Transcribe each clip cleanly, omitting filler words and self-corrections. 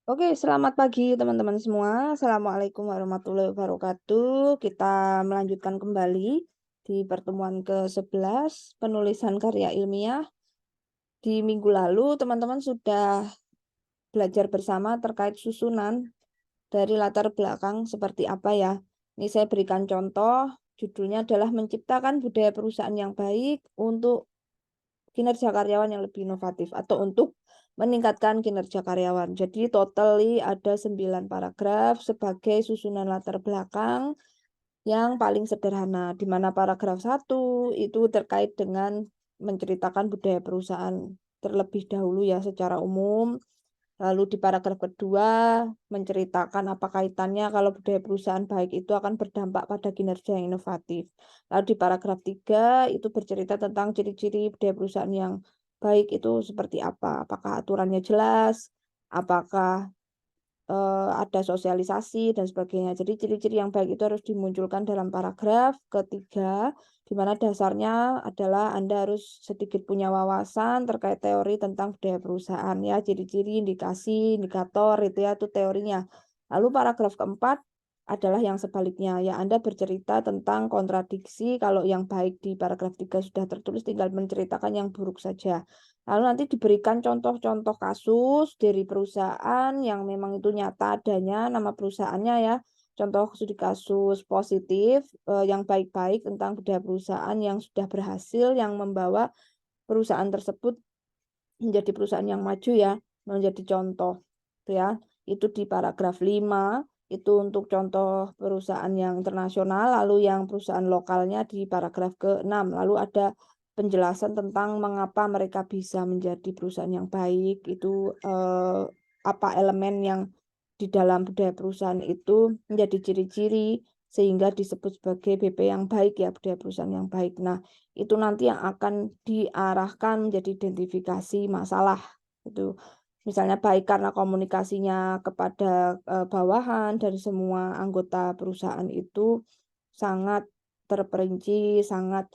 Oke, selamat pagi teman-teman semua. Assalamualaikum warahmatullahi wabarakatuh. Kita melanjutkan kembali di pertemuan ke-11 penulisan karya ilmiah. Di minggu lalu teman-teman sudah belajar bersama terkait susunan dari latar belakang seperti apa ya. Ini saya berikan contoh, judulnya adalah menciptakan budaya perusahaan yang baik untuk kinerja karyawan yang lebih inovatif atau untuk meningkatkan kinerja karyawan. Jadi totally ada 9 paragraf sebagai susunan latar belakang yang paling sederhana, di mana paragraf 1 itu terkait dengan menceritakan budaya perusahaan terlebih dahulu ya secara umum. Lalu di paragraf kedua menceritakan apa kaitannya kalau budaya perusahaan baik itu akan berdampak pada kinerja yang inovatif. Lalu di paragraf 3 itu bercerita tentang ciri-ciri budaya perusahaan yang baik itu seperti apa. Apakah aturannya jelas, apakah ada sosialisasi dan sebagainya. Jadi ciri-ciri yang baik itu harus dimunculkan dalam paragraf ketiga, di mana dasarnya adalah Anda harus sedikit punya wawasan terkait teori tentang budaya perusahaan ya, ciri-ciri, indikasi, indikator itu ya, itu teorinya. Lalu paragraf keempat adalah yang sebaliknya, ya Anda bercerita tentang kontradiksi, kalau yang baik di paragraf 3 sudah tertulis, tinggal menceritakan yang buruk saja. Lalu nanti diberikan contoh-contoh kasus dari perusahaan yang memang itu nyata adanya, nama perusahaannya ya. Contoh studi kasus positif yang baik-baik tentang budaya perusahaan yang sudah berhasil, yang membawa perusahaan tersebut menjadi perusahaan yang maju ya, menjadi contoh. Gitu ya. Itu di paragraf 5 itu untuk contoh perusahaan yang internasional, lalu yang perusahaan lokalnya di paragraf ke-6. Lalu ada penjelasan tentang mengapa mereka bisa menjadi perusahaan yang baik, itu apa elemen yang di dalam budaya perusahaan itu menjadi ciri-ciri sehingga disebut sebagai BP yang baik ya, budaya perusahaan yang baik. Nah, itu nanti yang akan diarahkan menjadi identifikasi masalah, itu. Misalnya baik karena komunikasinya kepada, bawahan dari semua anggota perusahaan itu sangat terperinci, sangat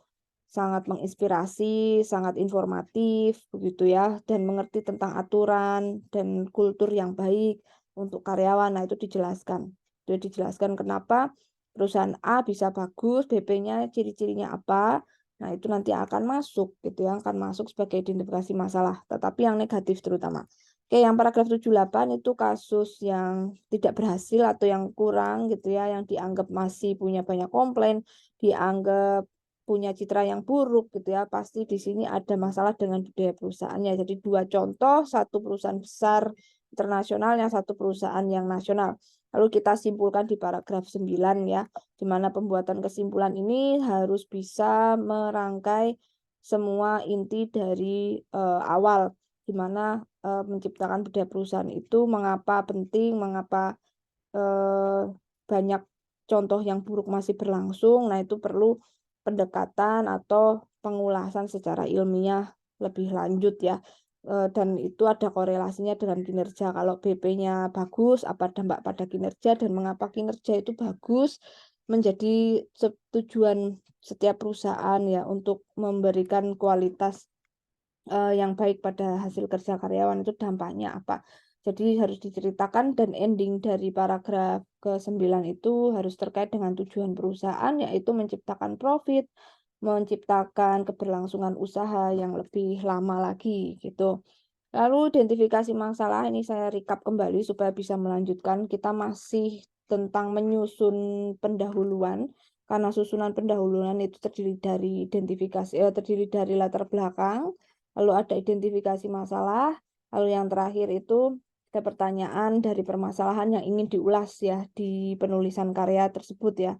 sangat menginspirasi, sangat informatif, begitu ya, dan mengerti tentang aturan dan kultur yang baik untuk karyawan. Nah, itu dijelaskan. Itu dijelaskan kenapa perusahaan A bisa bagus, BP-nya ciri-cirinya apa. Nah, itu nanti akan masuk gitu ya, akan masuk sebagai identifikasi masalah, tetapi yang negatif terutama. Oke, yang paragraf 78 itu kasus yang tidak berhasil atau yang kurang gitu ya, yang dianggap masih punya banyak komplain, dianggap punya citra yang buruk gitu ya, pasti di sini ada masalah dengan budaya perusahaannya. Jadi dua contoh, satu perusahaan besar internasional, yang satu perusahaan yang nasional. Lalu kita simpulkan di paragraf 9 ya, di mana pembuatan kesimpulan ini harus bisa merangkai semua inti dari awal, di mana menciptakan budaya perusahaan itu mengapa penting, mengapa banyak contoh yang buruk masih berlangsung. Nah, itu perlu pendekatan atau pengulasan secara ilmiah lebih lanjut ya. Dan itu ada korelasinya dengan kinerja. Kalau BP-nya bagus, apa dampak pada kinerja dan mengapa kinerja itu bagus menjadi tujuan setiap perusahaan ya untuk memberikan kualitas yang baik pada hasil kerja karyawan, itu dampaknya apa. Jadi harus diceritakan dan ending dari paragraf ke-9 itu harus terkait dengan tujuan perusahaan, yaitu menciptakan profit, menciptakan keberlangsungan usaha yang lebih lama lagi gitu. Lalu identifikasi masalah ini saya recap kembali supaya bisa melanjutkan. Kita masih tentang menyusun pendahuluan, karena susunan pendahuluan itu terdiri dari terdiri dari latar belakang, lalu ada identifikasi masalah, lalu yang terakhir itu ada pertanyaan dari permasalahan yang ingin diulas ya di penulisan karya tersebut ya.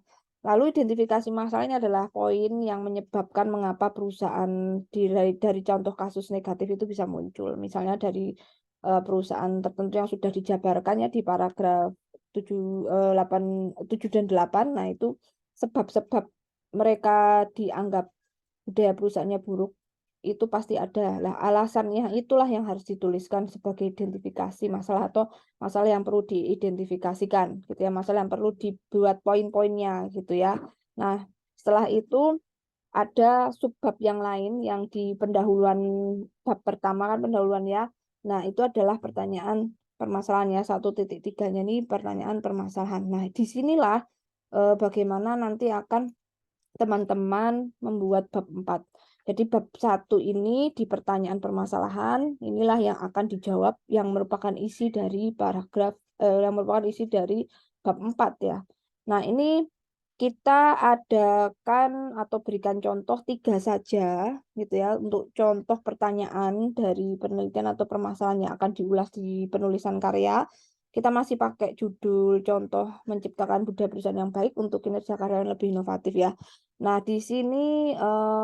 Lalu identifikasi masalahnya adalah poin yang menyebabkan mengapa perusahaan dari contoh kasus negatif itu bisa muncul. Misalnya dari perusahaan tertentu yang sudah dijabarkan ya di paragraf 7, 8, 7 dan 8. Nah, itu sebab-sebab mereka dianggap budaya perusahaannya buruk itu pasti ada. Lah, alasannya itulah yang harus dituliskan sebagai identifikasi masalah atau masalah yang perlu diidentifikasikan gitu ya, masalah yang perlu dibuat poin-poinnya gitu ya. Nah, setelah itu ada subbab yang lain yang di pendahuluan bab pertama kan pendahuluan ya. Nah, itu adalah pertanyaan permasalahannya 1.3-nya ini pertanyaan permasalahan. Nah, disinilah bagaimana nanti akan teman-teman membuat bab 4. Jadi bab 1 ini di pertanyaan permasalahan, inilah yang akan dijawab yang merupakan isi dari paragraf, yang merupakan isi dari bab 4 ya. Nah, ini kita adakan atau berikan contoh 3 saja gitu ya, untuk contoh pertanyaan dari penelitian atau permasalahan yang akan diulas di penulisan karya. Kita masih pakai judul contoh menciptakan budaya perusahaan yang baik untuk kinerja karyawan lebih inovatif ya. Nah, di sini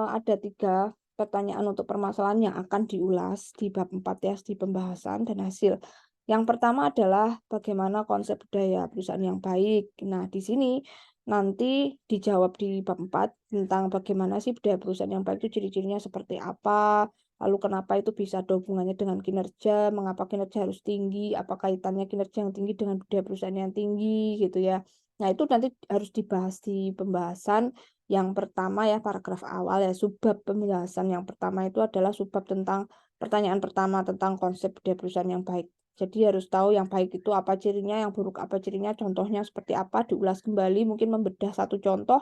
ada 3 pertanyaan untuk permasalahan yang akan diulas di bab 4 ya, di pembahasan dan hasil. Yang pertama adalah bagaimana konsep budaya perusahaan yang baik. Nah, di sini nanti dijawab di bab 4 tentang bagaimana sih budaya perusahaan yang baik itu ciri-cirinya seperti apa, lalu kenapa itu bisa ada hubungannya dengan kinerja, mengapa kinerja harus tinggi, apa kaitannya kinerja yang tinggi dengan budaya perusahaan yang tinggi gitu ya. Nah, itu nanti harus dibahas di pembahasan yang pertama ya, paragraf awal ya, subbab pembahasan yang pertama itu adalah subbab tentang pertanyaan pertama tentang konsep budaya perusahaan yang baik. Jadi harus tahu yang baik itu apa cirinya, yang buruk apa cirinya, contohnya seperti apa, diulas kembali, mungkin membedah satu contoh,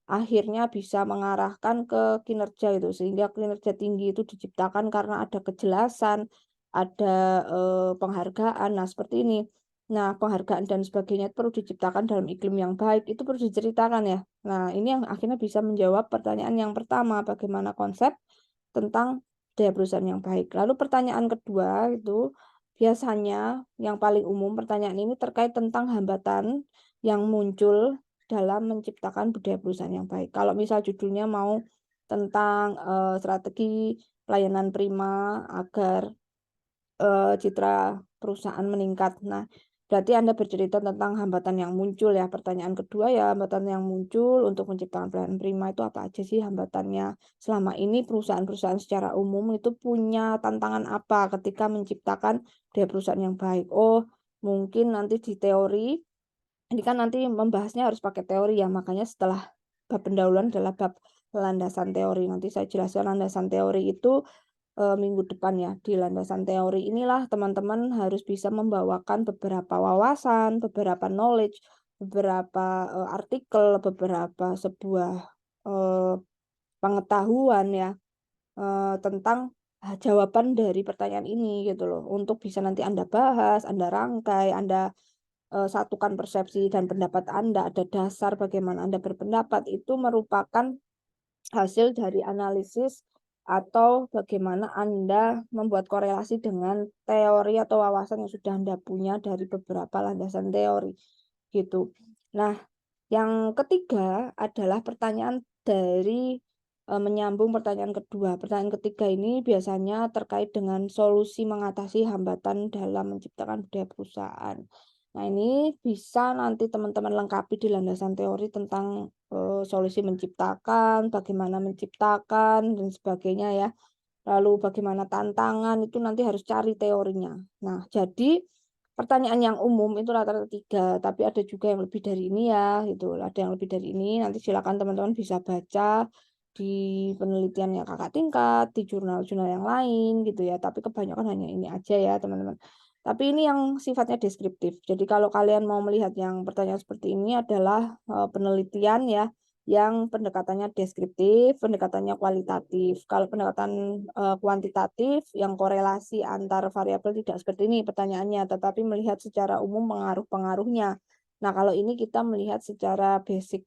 akhirnya bisa mengarahkan ke kinerja itu, sehingga kinerja tinggi itu diciptakan karena ada kejelasan, ada penghargaan, nah seperti ini. Nah, penghargaan dan sebagainya itu perlu diciptakan dalam iklim yang baik, itu perlu diceritakan ya. Nah, ini yang akhirnya bisa menjawab pertanyaan yang pertama, bagaimana konsep tentang budaya perusahaan yang baik. Lalu pertanyaan kedua itu biasanya yang paling umum pertanyaan ini terkait tentang hambatan yang muncul dalam menciptakan budaya perusahaan yang baik. Kalau misal judulnya mau tentang strategi pelayanan prima agar citra perusahaan meningkat. Nah, berarti Anda bercerita tentang hambatan yang muncul ya. Pertanyaan kedua ya, hambatan yang muncul untuk menciptakan pelayanan prima itu apa aja sih hambatannya? Selama ini perusahaan-perusahaan secara umum itu punya tantangan apa ketika menciptakan budaya perusahaan yang baik? Oh, mungkin nanti di teori, ini kan nanti membahasnya harus pakai teori ya, makanya setelah bab pendahuluan adalah bab landasan teori. Nanti saya jelaskan landasan teori itu minggu depan ya. Di landasan teori inilah teman-teman harus bisa membawakan beberapa wawasan, beberapa knowledge, beberapa artikel, beberapa sebuah eh, pengetahuan ya tentang jawaban dari pertanyaan ini gitu loh. Untuk bisa nanti Anda bahas, Anda rangkai, Anda satukan persepsi dan pendapat Anda, ada dasar bagaimana Anda berpendapat, itu merupakan hasil dari analisis atau bagaimana Anda membuat korelasi dengan teori atau wawasan yang sudah Anda punya dari beberapa landasan teori gitu. Nah, yang ketiga adalah pertanyaan dari menyambung pertanyaan kedua. Pertanyaan ketiga ini biasanya terkait dengan solusi mengatasi hambatan dalam menciptakan budaya perusahaan. Nah, ini bisa nanti teman-teman lengkapi di landasan teori tentang solusi menciptakan, bagaimana menciptakan, dan sebagainya ya. Lalu bagaimana tantangan, itu nanti harus cari teorinya. Nah, jadi pertanyaan yang umum itu rata-rata 3, tapi ada juga yang lebih dari ini ya, gitu. Ada yang lebih dari ini, nanti silakan teman-teman bisa baca di penelitiannya kakak tingkat, di jurnal-jurnal yang lain gitu ya. Tapi kebanyakan hanya ini aja ya, teman-teman. Tapi ini yang sifatnya deskriptif. Jadi kalau kalian mau melihat yang pertanyaan seperti ini adalah penelitian ya, yang pendekatannya deskriptif, pendekatannya kualitatif. Kalau pendekatan kuantitatif, yang korelasi antar variabel tidak seperti ini pertanyaannya, tetapi melihat secara umum pengaruh-pengaruhnya. Nah, kalau ini kita melihat secara basic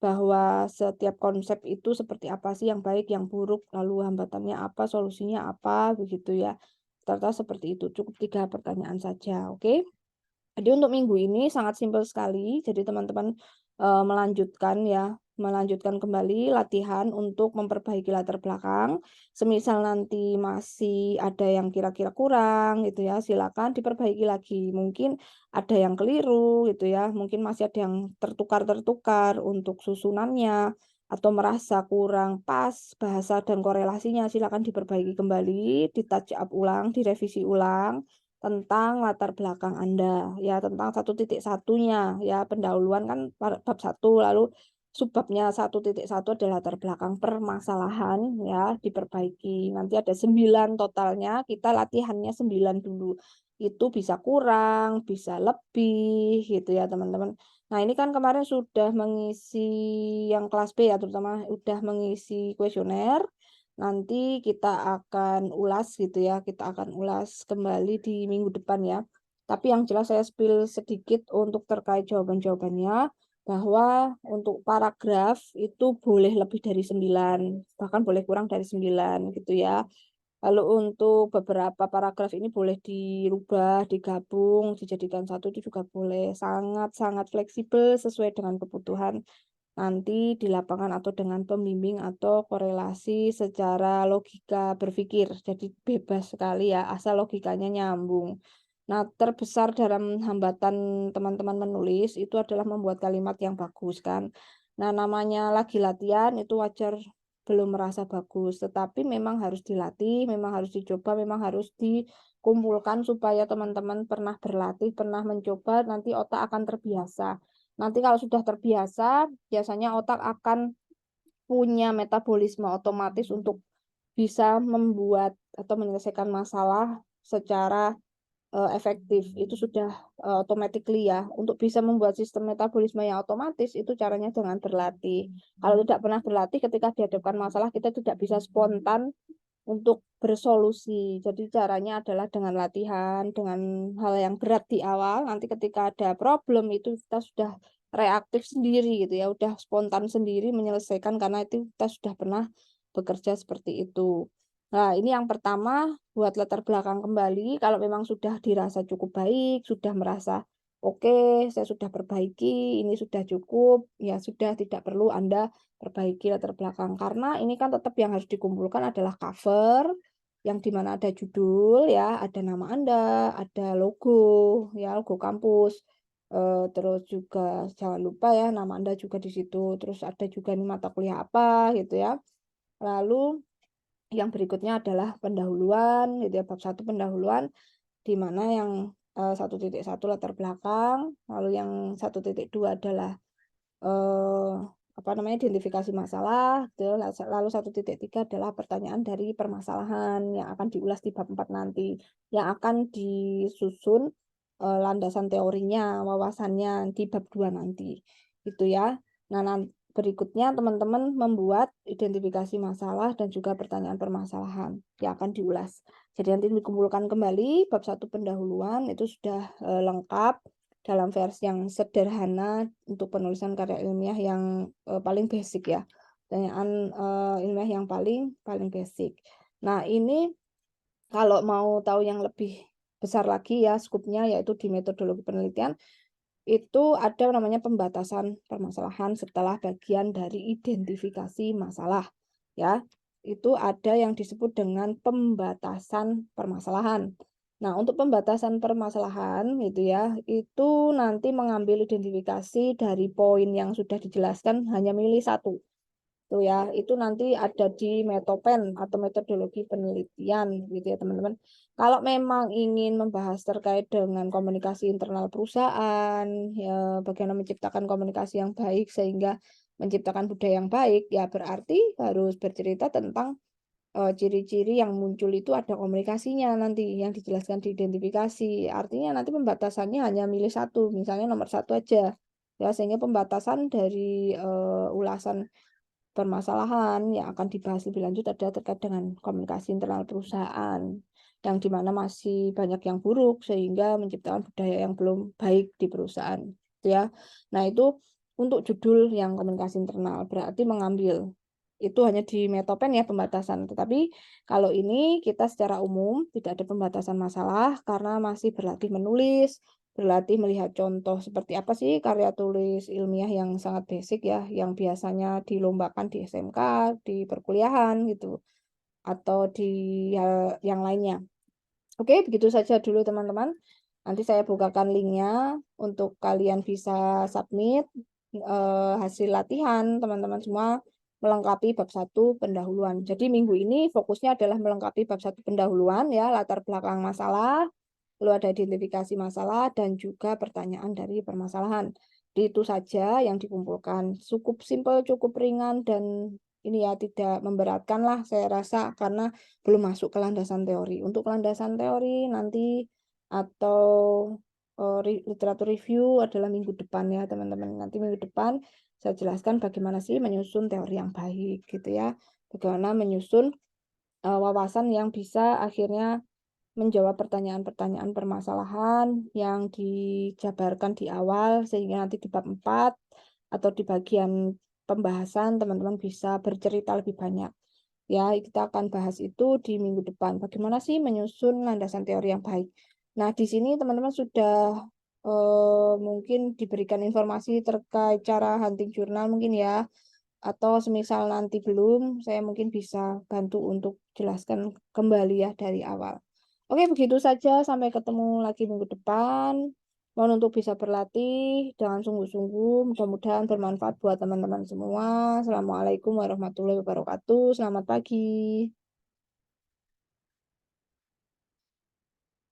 bahwa setiap konsep itu seperti apa sih yang baik, yang buruk, lalu hambatannya apa, solusinya apa, begitu ya. Rata-rata seperti itu. Cukup 3 pertanyaan saja, oke? Jadi untuk minggu ini sangat simpel sekali. Jadi teman-teman melanjutkan ya, melanjutkan kembali latihan untuk memperbaiki latar belakang. Semisal nanti masih ada yang kira-kira kurang gitu ya, silakan diperbaiki lagi. Mungkin ada yang keliru gitu ya, mungkin masih ada yang tertukar-tertukar untuk susunannya atau merasa kurang pas bahasa dan korelasinya, silakan diperbaiki kembali, di-touch up ulang, direvisi ulang tentang latar belakang Anda, ya tentang 1.1-nya, ya pendahuluan kan bab 1, lalu subbabnya 1.1 adalah latar belakang permasalahan ya, diperbaiki. Nanti ada 9 totalnya, kita latihannya 9 dulu. Itu bisa kurang, bisa lebih gitu ya, teman-teman. Nah, ini kan kemarin sudah mengisi yang kelas B ya, terutama udah mengisi kuesioner. Nanti kita akan ulas gitu ya, kita akan ulas kembali di minggu depan ya. Tapi yang jelas saya spill sedikit untuk terkait jawaban-jawabannya, bahwa untuk paragraf itu boleh lebih dari 9, bahkan boleh kurang dari 9 gitu ya. Lalu untuk beberapa paragraf ini boleh dirubah, digabung, dijadikan satu itu juga boleh. Sangat-sangat fleksibel sesuai dengan kebutuhan nanti di lapangan atau dengan pembimbing atau korelasi secara logika berpikir. Jadi bebas sekali ya, asal logikanya nyambung. Nah, terbesar dalam hambatan teman-teman menulis itu adalah membuat kalimat yang bagus kan. Nah, namanya lagi latihan itu wajar belum merasa bagus, tetapi memang harus dilatih, memang harus dicoba, memang harus dikumpulkan supaya teman-teman pernah berlatih, pernah mencoba, nanti otak akan terbiasa. Nanti kalau sudah terbiasa, biasanya otak akan punya metabolisme otomatis untuk bisa membuat atau menyelesaikan masalah secara efektif. Itu sudah automatically ya. Untuk bisa membuat sistem metabolisme yang otomatis itu caranya dengan berlatih. Kalau tidak pernah berlatih, ketika dihadapkan masalah kita tidak bisa spontan untuk bersolusi. Jadi caranya adalah dengan latihan, dengan hal yang berat di awal. Nanti ketika ada problem itu kita sudah reaktif sendiri gitu ya, udah spontan sendiri menyelesaikan karena itu kita sudah pernah bekerja seperti itu. Nah, ini yang pertama buat latar belakang kembali. Kalau memang sudah dirasa cukup baik, sudah merasa oke, saya sudah perbaiki, ini sudah cukup, ya sudah tidak perlu Anda perbaiki latar belakang. Karena ini kan tetap yang harus dikumpulkan adalah cover, yang dimana ada judul ya, ada nama Anda, ada logo ya, logo kampus. Terus juga jangan lupa ya nama Anda juga di situ. Terus ada juga nih mata kuliah apa gitu ya. Lalu yang berikutnya adalah pendahuluan gitu ya, bab 1 pendahuluan di mana yang 1.1 latar belakang, lalu yang 1.2 adalah eh, apa namanya identifikasi masalah, gitu. Lalu 1.3 adalah pertanyaan dari permasalahan yang akan diulas di bab 4 nanti, yang akan disusun landasan teorinya, wawasannya di bab 2 nanti. Itu ya. Nah, berikutnya teman-teman membuat identifikasi masalah dan juga pertanyaan permasalahan yang akan diulas. Jadi nanti dikumpulkan kembali bab 1 pendahuluan itu sudah lengkap dalam versi yang sederhana untuk penulisan karya ilmiah yang paling basic ya. Pertanyaan ilmiah yang paling basic. Nah, ini kalau mau tahu yang lebih besar lagi ya skupnya yaitu di metodologi penelitian itu ada namanya pembatasan permasalahan setelah bagian dari identifikasi masalah ya. Itu ada yang disebut dengan pembatasan permasalahan. Nah, untuk pembatasan permasalahan gitu ya, itu nanti mengambil identifikasi dari poin yang sudah dijelaskan hanya milih satu. Tuh ya, itu nanti ada di Metopen atau metodologi penelitian gitu ya teman-teman. Kalau memang ingin membahas terkait dengan komunikasi internal perusahaan, ya, bagaimana menciptakan komunikasi yang baik sehingga menciptakan budaya yang baik, ya berarti harus bercerita tentang ciri-ciri yang muncul itu ada komunikasinya nanti yang dijelaskan di identifikasi. Artinya nanti pembatasannya hanya milih satu, misalnya nomor satu aja. Ya, sehingga pembatasan dari ulasan permasalahan yang akan dibahas lebih lanjut adalah terkait dengan komunikasi internal perusahaan yang dimana masih banyak yang buruk sehingga menciptakan budaya yang belum baik di perusahaan ya. Nah, itu untuk judul yang komunikasi internal berarti mengambil itu hanya di Metopen ya pembatasan. Tetapi kalau ini kita secara umum tidak ada pembatasan masalah karena masih berlatih menulis, berlatih melihat contoh seperti apa sih karya tulis ilmiah yang sangat basic ya, yang biasanya dilombakan di SMK, di perkuliahan gitu, atau di hal yang lainnya. Oke, begitu saja dulu teman-teman. Nanti saya bukakan linknya untuk kalian bisa submit hasil latihan teman-teman semua melengkapi bab 1 pendahuluan. Jadi minggu ini fokusnya adalah melengkapi bab 1 pendahuluan ya, latar belakang masalah, lalu ada identifikasi masalah dan juga pertanyaan dari permasalahan. Itu saja yang dikumpulkan. Cukup simpel, cukup ringan dan ini ya tidak memberatkan lah saya rasa karena belum masuk ke landasan teori. Untuk landasan teori nanti atau literatur review adalah minggu depan ya teman-teman. Nanti minggu depan saya jelaskan bagaimana sih menyusun teori yang baik gitu ya. Bagaimana menyusun wawasan yang bisa akhirnya menjawab pertanyaan-pertanyaan permasalahan yang dijabarkan di awal sehingga nanti di bab 4 atau di bagian pembahasan teman-teman bisa bercerita lebih banyak. Ya, kita akan bahas itu di minggu depan. Bagaimana sih menyusun landasan teori yang baik? Nah, di sini teman-teman sudah mungkin diberikan informasi terkait cara hunting jurnal mungkin ya. Atau semisal nanti belum, saya mungkin bisa bantu untuk jelaskan kembali ya dari awal. Oke, begitu saja. Sampai ketemu lagi minggu depan. Mohon untuk bisa berlatih dengan sungguh-sungguh. Mudah-mudahan bermanfaat buat teman-teman semua. Assalamualaikum warahmatullahi wabarakatuh. Selamat pagi.